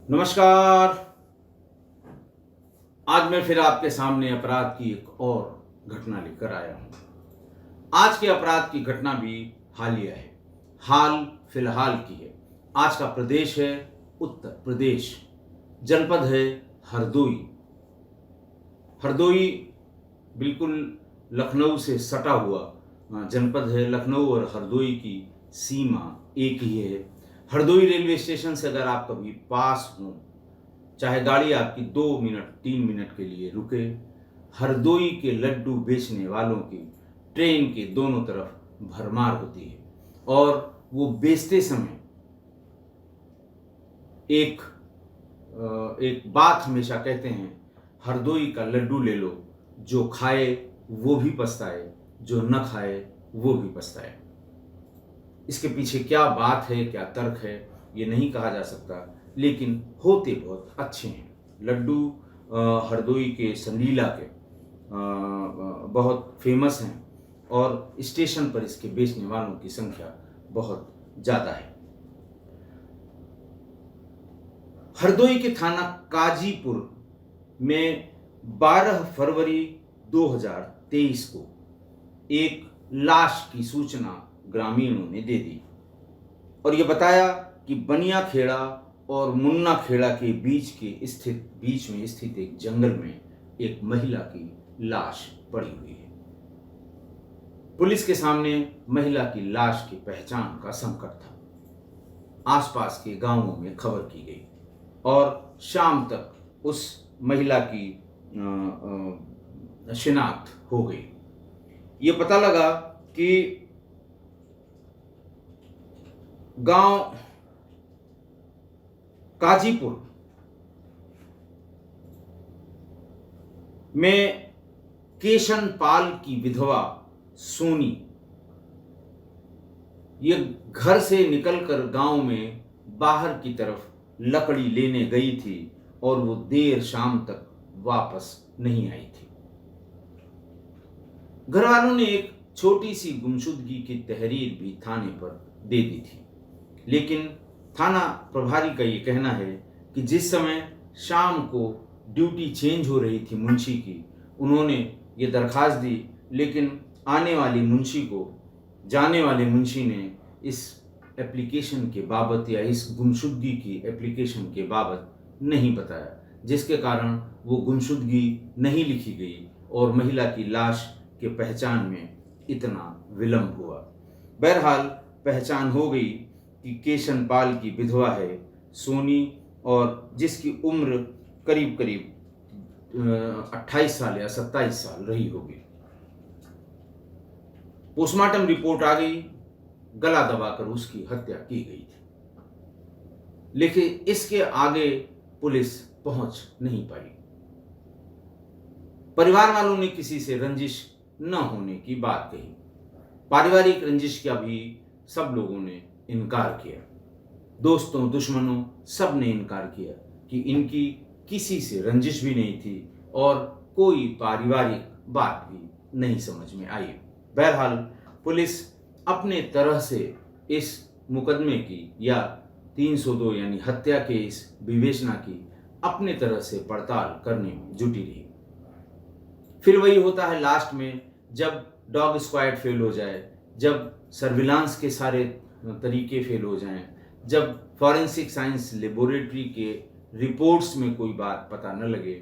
नमस्कार। आज मैं फिर आपके सामने अपराध की एक और घटना लेकर आया हूं। आज के अपराध की घटना भी हालिया है, हाल फिलहाल की है। आज का प्रदेश है उत्तर प्रदेश, जनपद है हरदोई। हरदोई बिल्कुल लखनऊ से सटा हुआ जनपद है। लखनऊ और हरदोई की सीमा एक ही है। हरदोई रेलवे स्टेशन से अगर आप कभी पास हों, चाहे गाड़ी आपकी 2 मिनट 3 मिनट के लिए रुके, हरदोई के लड्डू बेचने वालों की ट्रेन के दोनों तरफ भरमार होती है। और वो बेचते समय एक बात हमेशा कहते हैं, हरदोई का लड्डू ले लो, जो खाए वो भी पछताए, जो न खाए वो भी पछताए। इसके पीछे क्या बात है, क्या तर्क है, ये नहीं कहा जा सकता, लेकिन होते बहुत अच्छे हैं। लड्डू हरदोई के संडीला के बहुत फेमस हैं और स्टेशन पर इसके बेचने वालों की संख्या बहुत ज़्यादा है। हरदोई के थाना काजीपुर में 12 फरवरी 2023 को एक लाश की सूचना ग्रामीणों ने दे दी और ये बताया कि बनिया खेड़ा और मुन्ना खेड़ा के बीच में स्थित एक जंगल में एक महिला की लाश पड़ी हुई है। पुलिस के सामने महिला की लाश की पहचान का संकट था। आसपास के गांवों में खबर की गई और शाम तक उस महिला की शिनाख्त हो गई। ये पता लगा कि गांव काजीपुर में केशन पाल की विधवा सोनी ये घर से निकलकर गांव में बाहर की तरफ लकड़ी लेने गई थी और वो देर शाम तक वापस नहीं आई थी। घर वालों ने एक छोटी सी गुमशुदगी की तहरीर भी थाने पर दे दी थी, लेकिन थाना प्रभारी का ये कहना है कि जिस समय शाम को ड्यूटी चेंज हो रही थी मुंशी की, उन्होंने ये दरखास्त दी, लेकिन जाने वाले मुंशी ने इस एप्लीकेशन के बाबत या इस गुमशुदगी की एप्लीकेशन के बाबत नहीं बताया, जिसके कारण वो गुमशुदगी नहीं लिखी गई और महिला की लाश के पहचान में इतना विलंब हुआ। बहरहाल पहचान हो गई कि केशन पाल की विधवा है सोनी, और जिसकी उम्र करीब 28 साल या 27 साल रही होगी। पोस्टमार्टम रिपोर्ट आ गई, गला दबाकर उसकी हत्या की गई थी, लेकिन इसके आगे पुलिस पहुंच नहीं पाई। परिवार वालों ने किसी से रंजिश न होने की बात कही। पारिवारिक रंजिश का भी सब लोगों ने इनकार किया। दोस्तों दुश्मनों सब ने इनकार किया कि इनकी किसी से रंजिश भी नहीं थी और कोई पारिवारिक बात भी नहीं समझ में आई। बहरहाल पुलिस अपने तरह से इस मुकदमे की या 302 यानी हत्या के इस विवेचना की अपने तरह से पड़ताल करने में जुटी रही। फिर वही होता है लास्ट में, जब डॉग स्क्वाड फेल हो जाए, जब सर्विलांस के सारे तरीके फेल हो जाएं, जब फॉरेंसिक साइंस लेबोरेटरी के रिपोर्ट्स में कोई बात पता न लगे,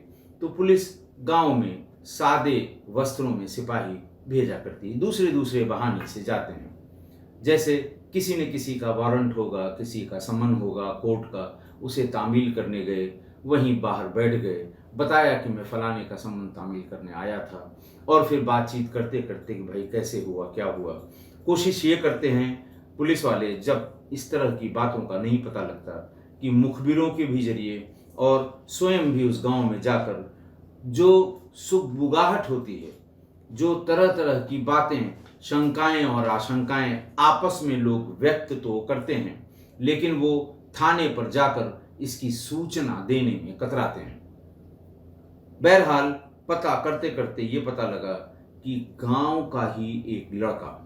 तो पुलिस गांव में सादे वस्त्रों में सिपाही भेजा करती है। दूसरे बहाने से जाते हैं, जैसे किसी न किसी का वारंट होगा, किसी का समन होगा कोर्ट का, उसे तामील करने गए, वहीं बाहर बैठ गए, बताया कि मैं फलाने का समन तामील करने आया था, और फिर बातचीत करते करते कि भाई कैसे हुआ, क्या हुआ। कोशिश ये करते हैं पुलिस वाले, जब इस तरह की बातों का नहीं पता लगता, कि मुखबिरों के भी जरिए और स्वयं भी उस गांव में जाकर जो सुगबुगाहट होती है, जो तरह तरह की बातें, शंकाएं और आशंकाएं आपस में लोग व्यक्त तो करते हैं, लेकिन वो थाने पर जाकर इसकी सूचना देने में कतराते हैं। बहरहाल पता करते करते ये पता लगा कि गांव का ही एक लड़का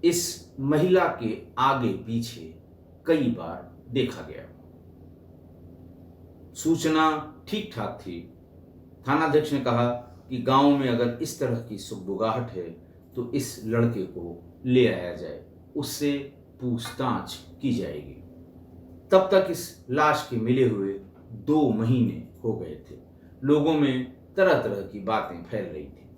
इस महिला के आगे पीछे कई बार देखा गया। सूचना ठीक ठाक थी। थानाध्यक्ष ने कहा कि गांव में अगर इस तरह की सुगबुगाहट है तो इस लड़के को ले आया जाए, उससे पूछताछ की जाएगी। तब तक इस लाश के मिले हुए 2 महीने हो गए थे। लोगों में तरह तरह की बातें फैल रही थी।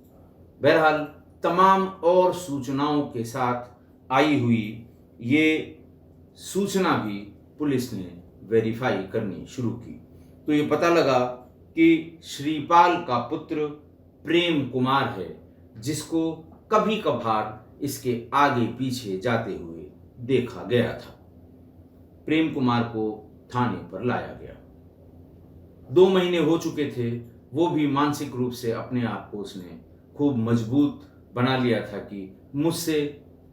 बहरहाल तमाम और सूचनाओं के साथ आई हुई ये सूचना भी पुलिस ने वेरीफाई करनी शुरू की, तो ये पता लगा कि श्रीपाल का पुत्र प्रेम कुमार है, जिसको कभी कभार इसके आगे पीछे जाते हुए देखा गया था। प्रेम कुमार को थाने पर लाया गया। 2 महीने हो चुके थे। वो भी मानसिक रूप से अपने आप को उसने खूब मजबूत बना लिया था कि मुझसे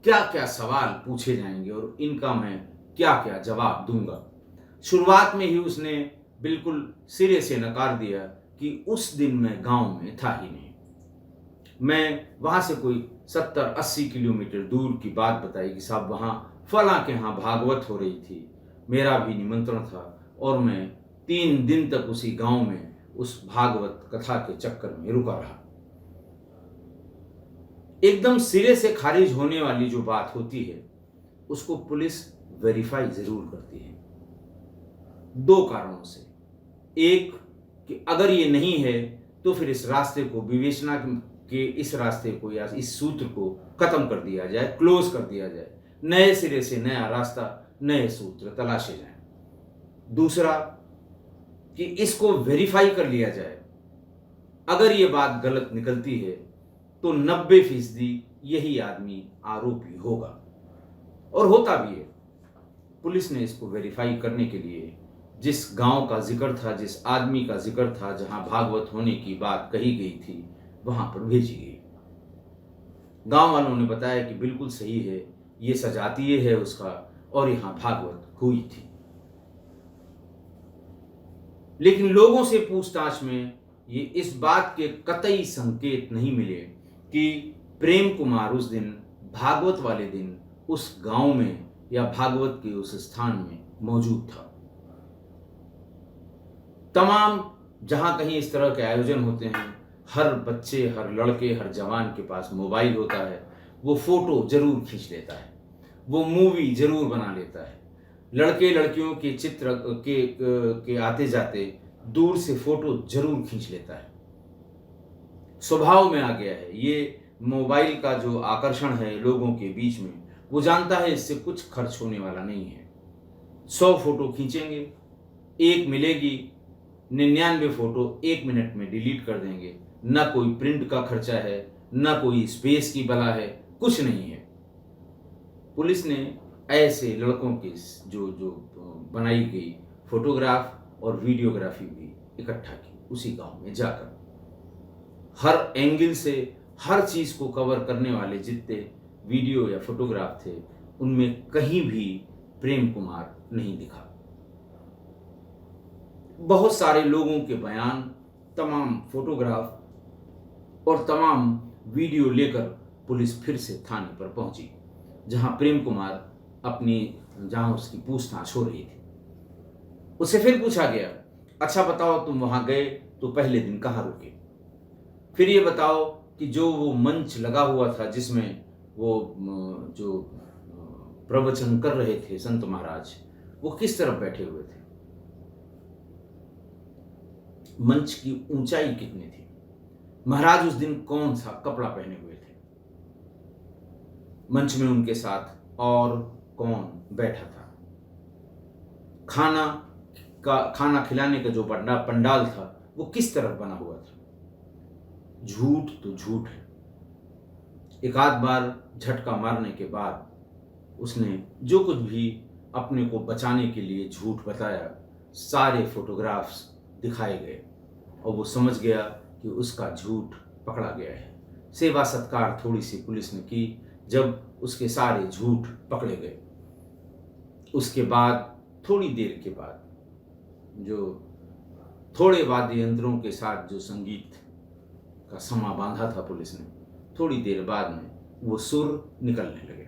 क्या क्या सवाल पूछे जाएंगे और इनका मैं क्या क्या जवाब दूंगा। शुरुआत में ही उसने बिल्कुल सिरे से नकार दिया कि उस दिन मैं गांव में था ही नहीं। मैं वहां से कोई 70-80 किलोमीटर दूर की बात बताई कि साहब वहां फला के यहाँ भागवत हो रही थी, मेरा भी निमंत्रण था और मैं 3 दिन तक उसी गांव में उस भागवत कथा के चक्कर में रुका रहा। एकदम सिरे से खारिज होने वाली जो बात होती है उसको पुलिस वेरीफाई जरूर करती है, 2 कारणों से। एक कि अगर ये नहीं है तो फिर इस रास्ते को, विवेचना के इस रास्ते को या इस सूत्र को खत्म कर दिया जाए, क्लोज कर दिया जाए, नए सिरे से नया रास्ता, नए सूत्र तलाशे जाएं। दूसरा कि इसको वेरीफाई कर लिया जाए। अगर ये बात गलत निकलती है तो 90% यही आदमी आरोपी होगा, और होता भी है। पुलिस ने इसको वेरीफाई करने के लिए जिस गांव का जिक्र था, जिस आदमी का जिक्र था जहां भागवत होने की बात कही गई थी, वहां पर भेजी गई। गांव वालों ने बताया कि बिल्कुल सही है, ये सजातीय है उसका और यहां भागवत हुई थी। लेकिन लोगों से पूछताछ में ये इस बात के कतई संकेत नहीं मिले कि प्रेम कुमार उस दिन, भागवत वाले दिन, उस गांव में या भागवत के उस स्थान में मौजूद था। तमाम जहां कहीं इस तरह के आयोजन होते हैं, हर बच्चे, हर लड़के, हर जवान के पास मोबाइल होता है। वो फोटो जरूर खींच लेता है, वो मूवी जरूर बना लेता है। लड़के लड़कियों के चित्र के आते जाते दूर से फोटो जरूर खींच लेता है। स्वभाव में आ गया है ये। मोबाइल का जो आकर्षण है लोगों के बीच में, वो जानता है इससे कुछ खर्च होने वाला नहीं है। 100 फोटो खींचेंगे, एक मिलेगी, 99 फोटो 1 मिनट में डिलीट कर देंगे। ना कोई प्रिंट का खर्चा है, ना कोई स्पेस की बला है, कुछ नहीं है। पुलिस ने ऐसे लड़कों की जो जो बनाई गई फोटोग्राफ और वीडियोग्राफी भी इकट्ठा की उसी गांव में जाकर। हर एंगल से हर चीज को कवर करने वाले जितने वीडियो या फोटोग्राफ थे, उनमें कहीं भी प्रेम कुमार नहीं दिखा। बहुत सारे लोगों के बयान, तमाम फोटोग्राफ और तमाम वीडियो लेकर पुलिस फिर से थाने पर पहुंची, जहां प्रेम कुमार जहां उसकी पूछताछ हो रही थी। उससे फिर पूछा गया, अच्छा बताओ तुम वहां गए तो पहले दिन कहाँ रुके? फिर ये बताओ कि जो वो मंच लगा हुआ था जिसमें वो जो प्रवचन कर रहे थे संत महाराज, वो किस तरफ बैठे हुए थे? मंच की ऊंचाई कितनी थी? महाराज उस दिन कौन सा कपड़ा पहने हुए थे? मंच में उनके साथ और कौन बैठा था? खाना खिलाने का जो पंडाल था वो किस तरफ बना हुआ था? झूठ तो झूठ है। एक आध बार झटका मारने के बाद उसने जो कुछ भी अपने को बचाने के लिए झूठ बताया, सारे फोटोग्राफ्स दिखाए गए और वो समझ गया कि उसका झूठ पकड़ा गया है। सेवा सत्कार थोड़ी सी पुलिस ने की। जब उसके सारे झूठ पकड़े गए, उसके बाद थोड़ी देर के बाद जो थोड़े वाद्य यंत्रों के साथ जो संगीत का समा बांधा था पुलिस ने, थोड़ी देर बाद में वो सुर निकलने लगे।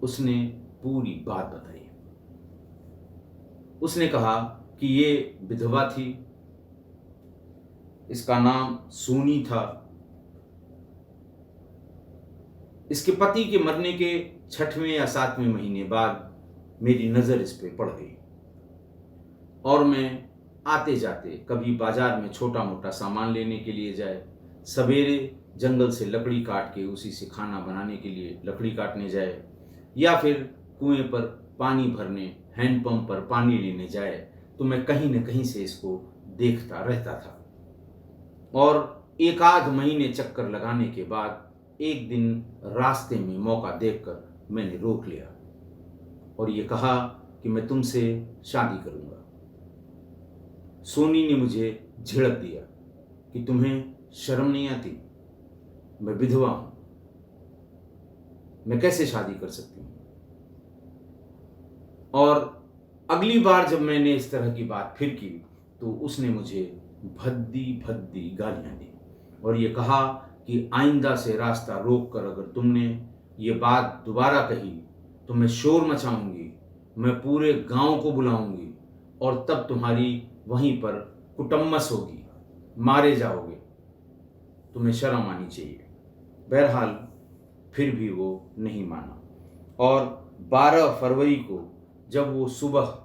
उसने पूरी बात बताई। उसने कहा कि ये विधवा थी, इसका नाम सोनी था। इसके पति के मरने के 6वें या 7वें महीने बाद मेरी नज़र इस पे पड़ गई और मैं आते जाते कभी बाजार में छोटा मोटा सामान लेने के लिए जाए, सवेरे जंगल से लकड़ी काट के उसी से खाना बनाने के लिए लकड़ी काटने जाए, या फिर कुएं पर पानी भरने हैंडपंप पर पानी लेने जाए, तो मैं कहीं न कहीं से इसको देखता रहता था। और एक आध महीने चक्कर लगाने के बाद एक दिन रास्ते में मौका देखकर मैंने रोक लिया और ये कहा कि मैं तुमसे शादी करूंगा। सोनी ने मुझे झिड़क दिया कि तुम्हें शर्म नहीं आती, मैं विधवा हूं, मैं कैसे शादी कर सकती हूं। और अगली बार जब मैंने इस तरह की बात फिर की तो उसने मुझे भद्दी भद्दी गालियां दी और ये कहा कि आइंदा से रास्ता रोक कर अगर तुमने ये बात दोबारा कही तो मैं शोर मचाऊंगी, मैं पूरे गांव को बुलाऊंगी और तब तुम्हारी वहीं पर कुटम्मस होगी, मारे जाओगे, तुम्हें शर्म आनी चाहिए। बहरहाल फिर भी वो नहीं माना और 12 फरवरी को जब वो सुबह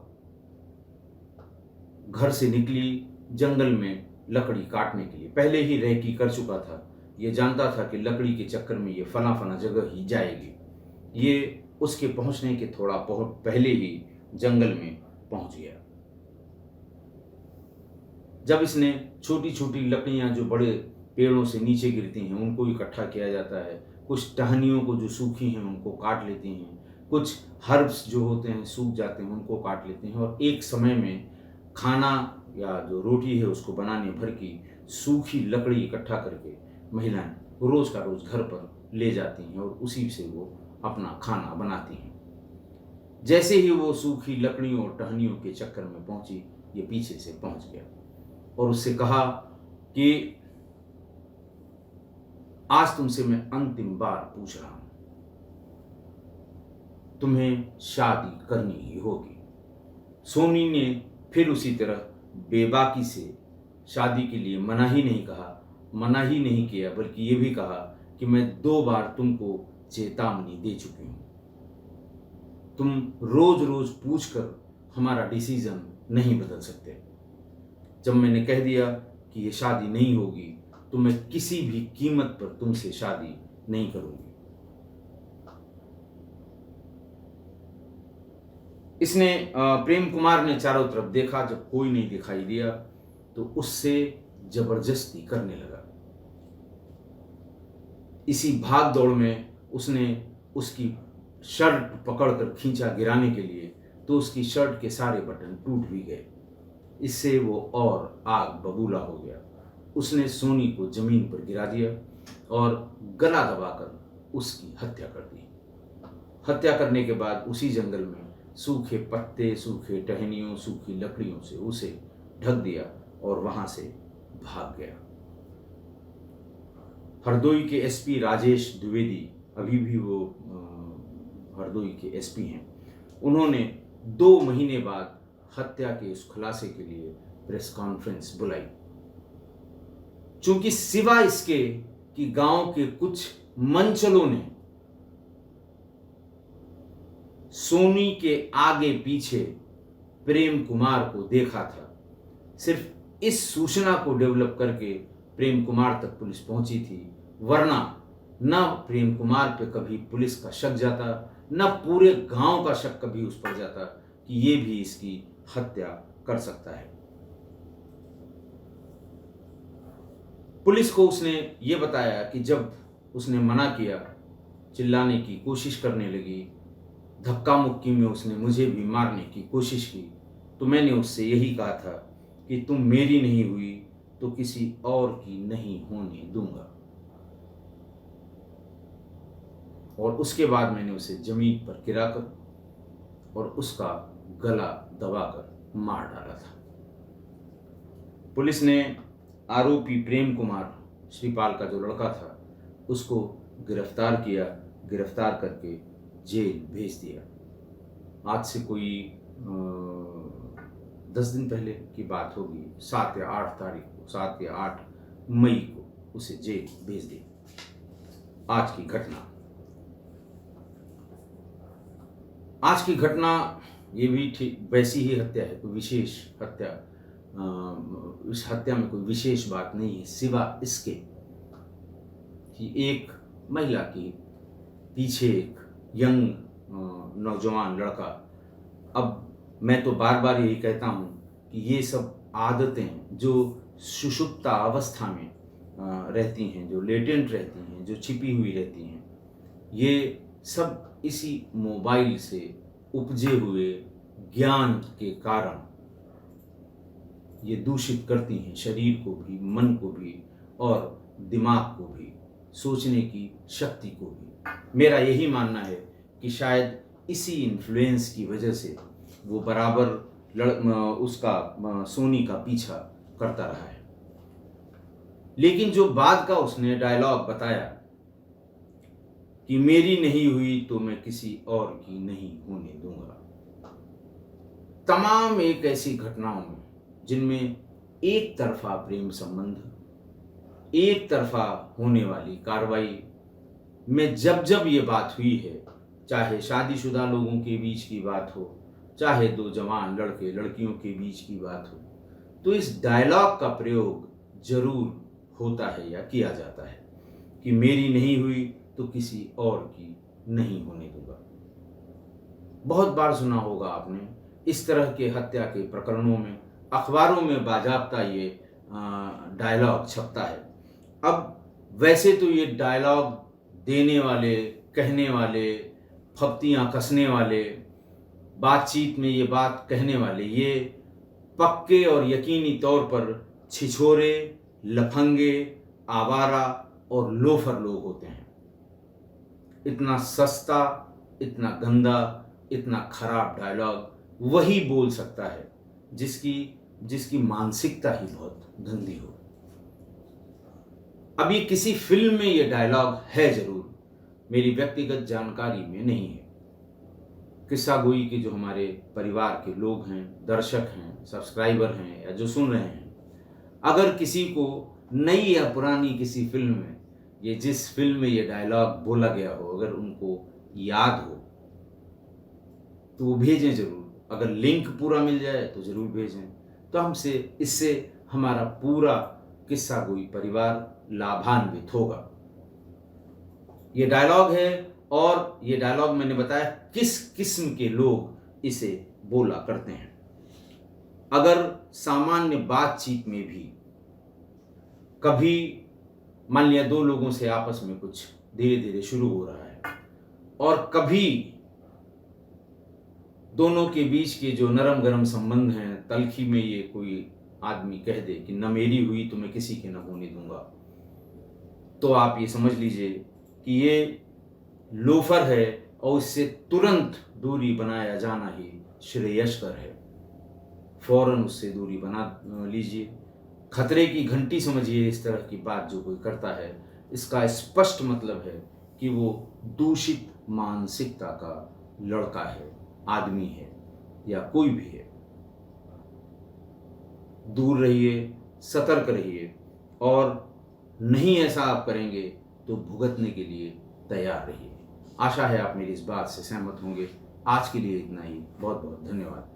घर से निकली जंगल में लकड़ी काटने के लिए, पहले ही रेकी कर चुका था, ये जानता था कि लकड़ी के चक्कर में ये फला फला जगह ही जाएगी, ये उसके पहुंचने के थोड़ा पहले ही जंगल में पहुंच गया। जब इसने छोटी छोटी लकड़ियां जो बड़े पेड़ों से नीचे गिरती हैं उनको इकट्ठा किया जाता है, कुछ टहनियों को जो सूखी हैं उनको काट लेते हैं, कुछ हर्ब्स जो होते हैं सूख जाते हैं उनको काट लेते हैं और एक समय में खाना या जो रोटी है उसको बनाने भर की सूखी लकड़ी इकट्ठा करके महिलाएं रोज का रोज घर पर ले जाती हैं और उसी से वो अपना खाना बनाती हैं। जैसे ही वो सूखी लकड़ियों और टहनियों के चक्कर में पहुंची, ये पीछे से पहुंच गया और उससे कहा कि आज तुमसे मैं अंतिम बार पूछ रहा हूं, तुम्हें शादी करनी ही होगी। सोनी ने फिर उसी तरह बेबाकी से शादी के लिए मना ही नहीं किया, बल्कि ये भी कहा कि मैं 2 बार तुमको चेतावनी दे चुकी हूं, तुम रोज रोज पूछकर हमारा डिसीजन नहीं बदल सकते। जब मैंने कह दिया कि ये शादी नहीं होगी तो मैं किसी भी कीमत पर तुमसे शादी नहीं करूंगी। इसने प्रेम कुमार ने चारों तरफ देखा, जब कोई नहीं दिखाई दिया तो उससे जबरदस्ती करने लगा। इसी भाग दौड़ में उसने उसकी शर्ट पकड़कर खींचा गिराने के लिए, तो उसकी शर्ट के सारे बटन टूट भी गए। इससे वो और आग बबूला हो गया। उसने सोनी को जमीन पर गिरा दिया और गला दबाकर उसकी हत्या कर दी। हत्या करने के बाद उसी जंगल में सूखे पत्ते, सूखे टहनियों, सूखी लकड़ियों से उसे ढक दिया और वहां से भाग गया। हरदोई के एसपी राजेश द्विवेदी, अभी भी वो हरदोई के एसपी हैं, उन्होंने 2 महीने बाद हत्या के उस खुलासे के लिए प्रेस कॉन्फ्रेंस बुलाई। चूंकि सिवा इसके कि गांव के कुछ मंचलों ने सोनी के आगे पीछे प्रेम कुमार को देखा था, सिर्फ इस सूचना को डेवलप करके प्रेम कुमार तक पुलिस पहुंची थी, वरना न प्रेम कुमार पे कभी पुलिस का शक जाता, न पूरे गांव का शक कभी उस पर जाता कि ये भी इसकी हत्या कर सकता है। पुलिस को उसने ये बताया कि जब उसने मना किया, चिल्लाने की कोशिश करने लगी, धक्का मुक्की में उसने मुझे भी मारने की कोशिश की, तो मैंने उससे यही कहा था कि तुम मेरी नहीं हुई तो किसी और की नहीं होने दूंगा। और उसके बाद मैंने उसे जमीन पर गिराकर और उसका गला दबाकर मार डाला था। पुलिस ने आरोपी प्रेम कुमार, श्रीपाल का जो लड़का था, उसको गिरफ्तार किया। गिरफ्तार करके जेल भेज दिया। आज से कोई 10 दिन पहले की बात होगी, 7 या 8 तारीख को, 7 या 8 मई को उसे जेल भेज दिया। आज की घटना ये भी ठीक वैसी ही हत्या है, कोई विशेष हत्या, इस हत्या में कोई विशेष बात नहीं है, सिवा इसके कि एक महिला की पीछे एक यंग नौजवान लड़का। अब मैं तो बार बार यही कहता हूँ कि ये सब आदतें जो सुषुप्त अवस्था में रहती हैं, जो लेटेंट रहती हैं, जो छिपी हुई रहती हैं, ये सब इसी मोबाइल से उपजे हुए ज्ञान के कारण ये दूषित करती हैं शरीर को भी, मन को भी और दिमाग को भी, सोचने की शक्ति को भी। मेरा यही मानना है कि शायद इसी इन्फ्लुएंस की वजह से वो बराबर उसका सोनी का पीछा करता रहा है। लेकिन जो बाद का उसने डायलॉग बताया कि मेरी नहीं हुई तो मैं किसी और की नहीं होने दूंगा, तमाम एक ऐसी घटनाओं में जिनमें एक तरफा प्रेम संबंध, एक तरफा होने वाली कार्रवाई में जब जब ये बात हुई है, चाहे शादीशुदा लोगों के बीच की बात हो, चाहे दो जवान लड़के लड़कियों के बीच की बात हो, तो इस डायलॉग का प्रयोग जरूर होता है या किया जाता है कि मेरी नहीं हुई तो किसी और की नहीं होने दूंगा। बहुत बार सुना होगा आपने, इस तरह के हत्या के प्रकरणों में अखबारों में बाजाबता ये डायलॉग छपता है। अब वैसे तो ये डायलॉग देने वाले, कहने वाले, फप्तियाँ कसने वाले, बातचीत में ये बात कहने वाले, ये पक्के और यकीनी तौर पर छिछोरे, लफंगे, आवारा और लोफर लोग होते हैं। इतना सस्ता, इतना गंदा, इतना खराब डायलॉग वही बोल सकता है जिसकी मानसिकता ही बहुत गंदी हो। अब ये किसी फिल्म में ये डायलॉग है जरूर, मेरी व्यक्तिगत जानकारी में नहीं है। किस्सा गोई के जो हमारे परिवार के लोग हैं, दर्शक हैं, सब्सक्राइबर हैं या जो सुन रहे हैं, अगर किसी को नई या पुरानी किसी फिल्म में ये जिस फिल्म में ये डायलॉग बोला गया हो, अगर उनको याद हो तो वो भेजें जरूर। अगर लिंक पूरा मिल जाए तो जरूर भेजें, तो हमसे इससे हमारा पूरा किस्सा गोई परिवार लाभान्वित होगा। ये डायलॉग है और ये डायलॉग मैंने बताया किस किस्म के लोग इसे बोला करते हैं। अगर सामान्य बातचीत में भी कभी मान लिया दो लोगों से आपस में कुछ धीरे धीरे शुरू हो रहा है और कभी दोनों के बीच के जो नरम गरम संबंध हैं, तलखी में ये कोई आदमी कह दे कि न मेरी हुई तो मैं किसी के न होने दूंगा, तो आप ये समझ लीजिए कि ये लोफर है और इससे तुरंत दूरी बनाया जाना ही श्रेयस्कर है। फौरन उससे दूरी बना लीजिए। खतरे की घंटी समझिए इस तरह की बात जो कोई करता है। इसका स्पष्ट मतलब है कि वो दूषित मानसिकता का लड़का है, आदमी है या कोई भी है। दूर रहिए, सतर्क रहिए और नहीं ऐसा आप करेंगे तो भुगतने के लिए तैयार रहिए। आशा है आप मेरी इस बात से सहमत होंगे। आज के लिए इतना ही। बहुत बहुत धन्यवाद।